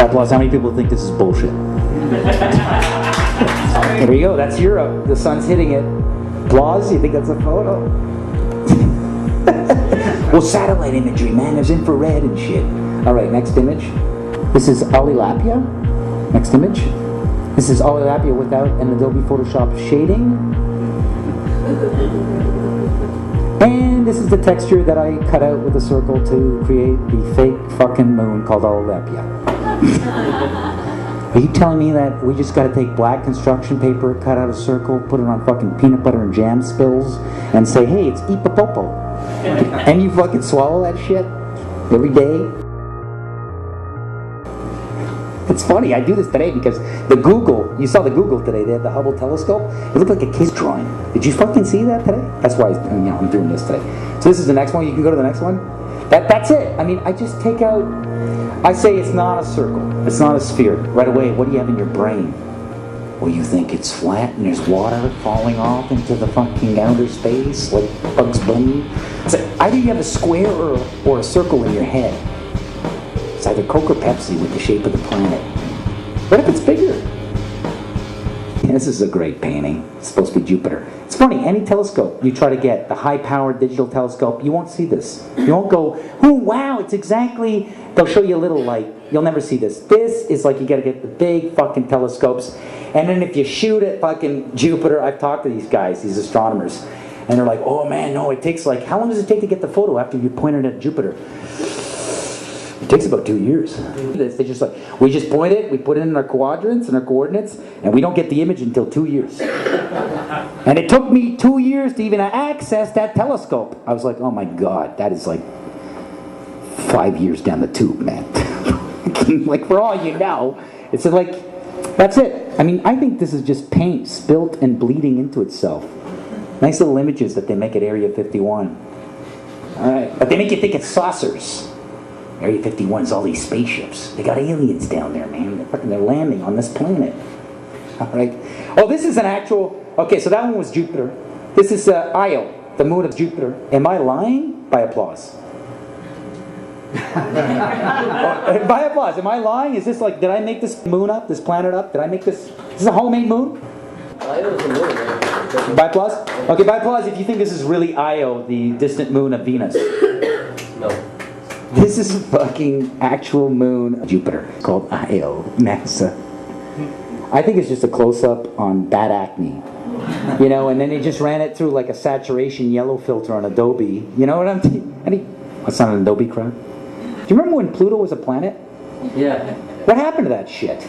Applause. How many people think this is bullshit? There you go. That's Europe. The sun's hitting it. Applause. You think that's a photo? Well, satellite imagery, man. There's infrared and shit. All right, next image. This is Olilapia. Next image. This is Olilapia without an Adobe Photoshop shading. And this is the texture that I cut out with a circle to create the fake fucking moon called Olilapia. Are you telling me that we just gotta take black construction paper, cut out a circle, put it on fucking peanut butter and jam spills, and say, hey, it's Ipapopo? And you fucking swallow that shit every day? It's funny, I do this today because the Google, you saw the Google today, they had the Hubble telescope. It looked like a kid's drawing. Did you fucking see that today? That's why I'm doing this today. So this is the next one. You can go to the next one. That's it. I mean, I just take out, I say it's not a circle. It's not a sphere. Right away, what do you have in your brain? Well, you think it's flat and there's water falling off into the fucking outer space like Bugs Bunny. So either you have a square or a circle in your head. It's either Coke or Pepsi with the shape of the planet. What if it's bigger? Yeah, this is a great painting. It's supposed to be Jupiter. It's funny, any telescope you try to get, the high-powered digital telescope, you won't see this. You won't go, oh, wow, it's exactly... They'll show you a little light. You'll never see this. This is like you got to get the big fucking telescopes. And then if you shoot at fucking Jupiter, I've talked to these guys, these astronomers, and they're like, oh, man, no, it takes like... How long does it take to get the photo after you point it at Jupiter? It takes about 2 years. They just like, we just point it, we put it in our quadrants and our coordinates, and we don't get the image until 2 years. And it took me 2 years to even access that telescope. I was like, oh my God, that is like 5 years down the tube, man. Like, for all you know, it's like, that's it. I mean, I think this is just paint spilt and bleeding into itself. Nice little images that they make at Area 51. All right, but they make you think it's saucers. Area 51 is all these spaceships. They got aliens down there, man. They're landing on this planet. All right. Oh, this is an actual... Okay, so that one was Jupiter. This is Io, the moon of Jupiter. Am I lying? By applause. By applause. Am I lying? Is this like... Did I make this moon up? This planet up? Did I make this... Is this a homemade moon? Io's a moon. By applause? Okay, by applause if you think this is really Io, the distant moon of Venus. No. This is a fucking actual moon of Jupiter called Io, NASA. I think it's just a close-up on bad acne. You know, and then they just ran it through like a saturation yellow filter on Adobe. You know what I'm saying? What's not an Adobe crowd? Do you remember when Pluto was a planet? Yeah. What happened to that shit?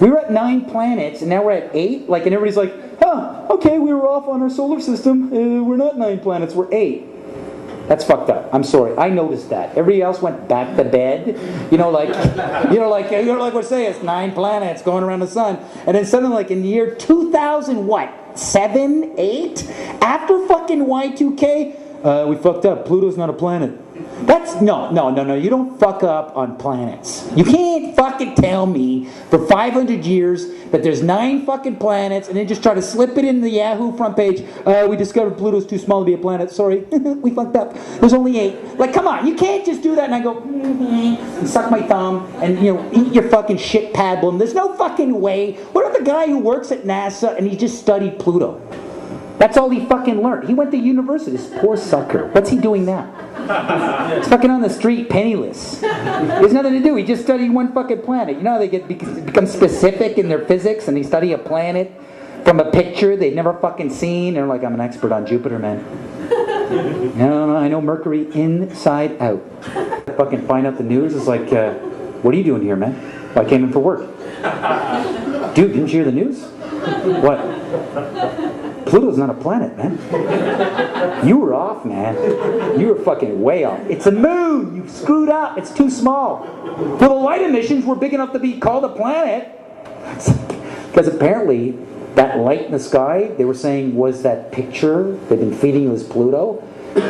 We were at 9 planets, and now we're at 8? Like, and everybody's like, huh, okay, we were off on our solar system. We're not 9 planets, we're 8. That's fucked up. I'm sorry. I noticed that. Everybody else went back to bed. Like we're saying, it's 9 planets going around the sun. And then suddenly, like in the year 2000, what? 7, 8? After fucking Y2K, we fucked up. Pluto's not a planet. That's no. You don't fuck up on planets. You can't fucking tell me for 500 years that there's 9 fucking planets and then just try to slip it in the Yahoo front page. We discovered Pluto's too small to be a planet. Sorry, we fucked up. There's only 8. Like, come on, you can't just do that and I go, and suck my thumb and eat your fucking shit pablum. There's no fucking way. What if the guy who works at NASA and he just studied Pluto? That's all he fucking learned. He went to university. This poor sucker. What's he doing now? He's fucking on the street, penniless. There's nothing to do. He just studied one fucking planet. You know how they become specific in their physics and they study a planet from a picture they've never fucking seen? They're like, I'm an expert on Jupiter, man. No, I know Mercury inside out. Fucking find out the news. It's like, what are you doing here, man? Well, I came in for work. Dude, didn't you hear the news? What? Pluto's not a planet, man. You were off, man. You were fucking way off. It's a moon. You screwed up. It's too small. Well, the light emissions were big enough to be called a planet. Because apparently, that light in the sky, they were saying was that picture they've been feeding you as Pluto,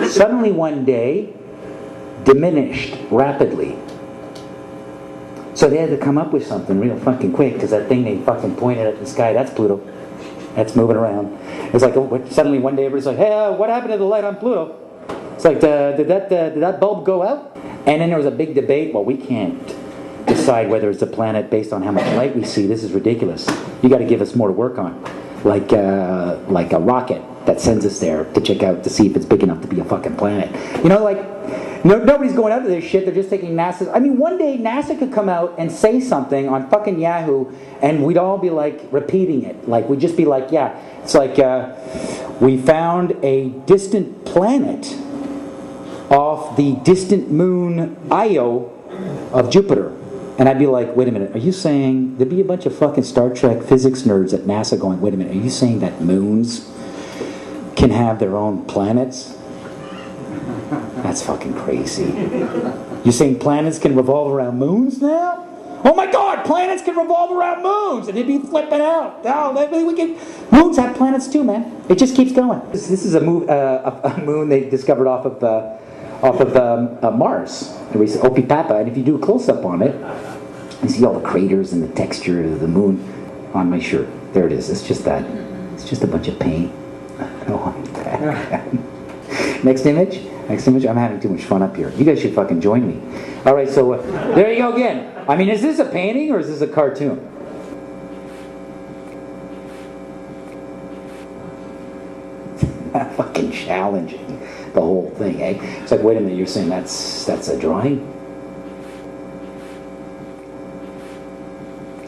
suddenly one day, diminished rapidly. So they had to come up with something real fucking quick, because that thing they fucking pointed at the sky, that's Pluto. That's moving around. It's like, suddenly one day everybody's like, hey, what happened to the light on Pluto? It's like, did that bulb go out? And then there was a big debate. Well, we can't decide whether it's a planet based on how much light we see. This is ridiculous. You got to give us more to work on, like a rocket that sends us there to check out to see if it's big enough to be a fucking planet. You know, like nobody's going out to this shit. They're just taking NASA's. I mean, one day NASA could come out and say something on fucking Yahoo, and we'd all be like repeating it. Like we'd just be like, yeah, it's like we found a distant planet off the distant moon Io of Jupiter. And I'd be like, wait a minute, are you saying, there'd be a bunch of fucking Star Trek physics nerds at NASA going, wait a minute, are you saying that moons can have their own planets? That's fucking crazy. You're saying planets can revolve around moons now? Oh my God, planets can revolve around moons! And they'd be flipping out. Moons have planets too, man. It just keeps going. This is a moon they discovered off of Mars, Opipapa, and if you do a close-up on it, you see all the craters and the texture of the moon on my shirt. There it is. It's just that. It's just a bunch of paint. Next image. Next image. I'm having too much fun up here. You guys should fucking join me. All right, so there you go again. I mean, is this a painting or is this a cartoon? Fucking challenging the whole thing, eh? It's like, wait a minute, you're saying that's a drawing?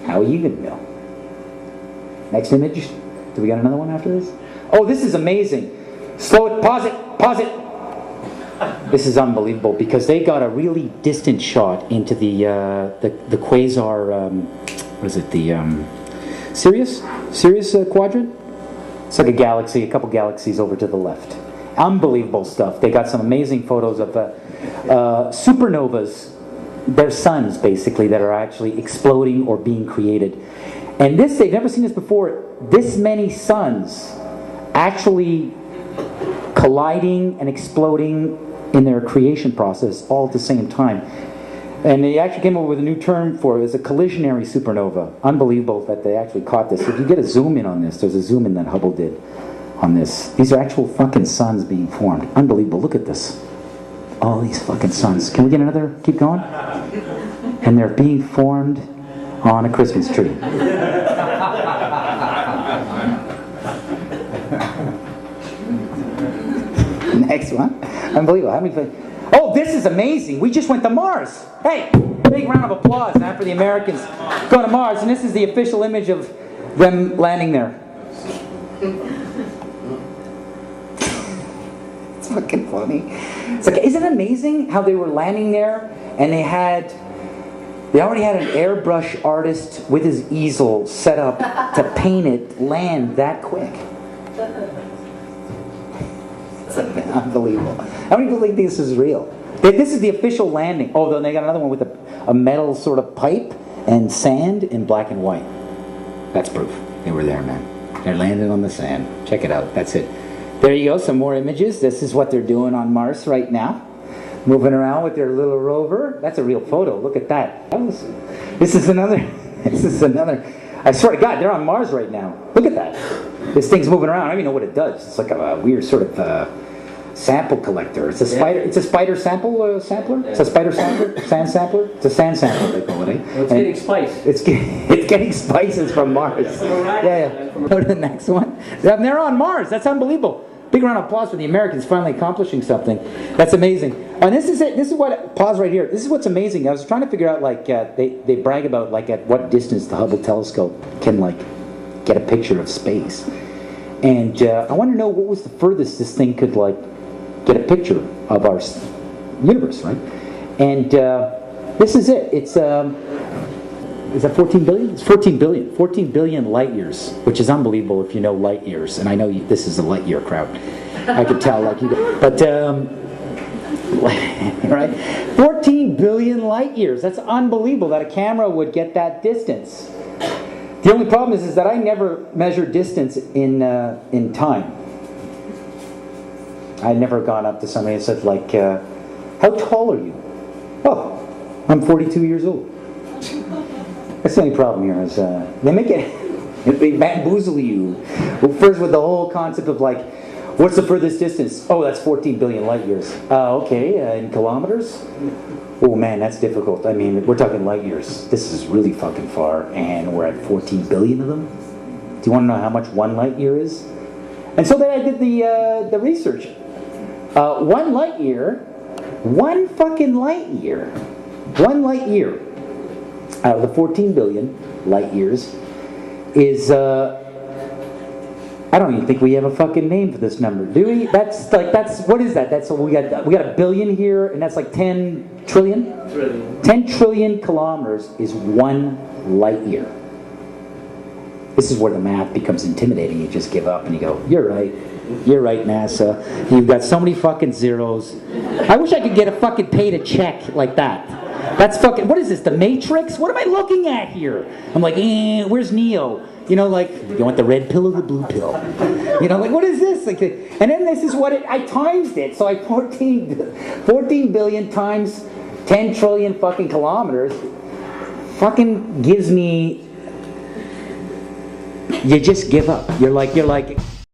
How are you gonna know? Next image. Do we got another one after this? Oh, this is amazing. Slow it, pause it, pause it. This is unbelievable because they got a really distant shot into the quasar, what is it, the Sirius quadrant? It's like a galaxy, a couple galaxies over to the left. Unbelievable stuff. They got some amazing photos of supernovas, their suns basically, that are actually exploding or being created. And this, they've never seen this before, this many suns actually colliding and exploding in their creation process all at the same time. And they actually came up with a new term for it. It's a collisionary supernova. Unbelievable that they actually caught this. If you get a zoom in on this, there's a zoom in that Hubble did on this. These are actual fucking suns being formed. Unbelievable. Look at this. All these fucking suns. Can we get another? Keep going? And they're being formed on a Christmas tree. Next one. Unbelievable. How many? Oh, this is amazing. We just went to Mars. Hey, big round of applause now for the Americans going to Mars. And this is the official image of them landing there. It's fucking funny. It's like, isn't it amazing how they were landing there and they already had an airbrush artist with his easel set up to paint it land that quick. It's unbelievable. How many people think this is real? This is the official landing. Oh, then they got another one with a metal sort of pipe and sand in black and white. That's proof. They were there, man. They're landing on the sand. Check it out. That's it. There you go. Some more images. This is what they're doing on Mars right now. Moving around with their little rover. That's a real photo. Look at that. This is another. I swear to God, they're on Mars right now. Look at that. This thing's moving around. I don't even know what it does. It's like a weird sort of sample collector. It's a spider. It's a spider sampler. It's a spider sampler. Sand sampler. It's a sand sampler. They call it. Eh? Well, it's getting spice. It's getting spices from Mars. Yeah. Go to the next one. They're on Mars. That's unbelievable. Big round of applause for the Americans finally accomplishing something. That's amazing. And this is it. This is what, pause right here. This is what's amazing. I was trying to figure out, like, they brag about, like, at what distance the Hubble telescope can, like, get a picture of space. And I want to know what was the furthest this thing could, like, get a picture of our universe, right? And this is it. It's, is that 14 billion? It's 14 billion. 14 billion light years, which is unbelievable if you know light years. And I know this is a light year crowd. I could tell, like you guys. But, right? 14 billion light years. That's unbelievable that a camera would get that distance. The only problem is that I never measure distance in time. I'd never gone up to somebody and said, like, how tall are you? Oh, I'm 42 years old. That's the only problem here is they make it, they bamboozle you. Well, first with the whole concept of like, What's the furthest distance? Oh, that's 14 billion light years. Okay, in kilometers? Oh man, that's difficult. I mean, we're talking light years. This is really fucking far, and we're at 14 billion of them. Do you want to know how much 1 light year is? And so then I did the research. 1 light year, 1 fucking light year, 1 light year out of the 14 billion light years is, I don't even think we have a fucking name for this number, do we? That's, what is that? That's, we got a billion here, and that's like 10 trillion? 10 trillion kilometers is 1 light year. This is where the math becomes intimidating. You just give up and you go, you're right, NASA. You've got so many fucking zeros. I wish I could get a fucking paid a check like that. That's fucking, what is this, the Matrix? What am I looking at here? I'm like, where's Neo? You know, like, you want the red pill or the blue pill? You know, like, what is this? Like, and then this is what I times it. So I 14 billion times 10 trillion fucking kilometers fucking gives me, you just give up. You're like,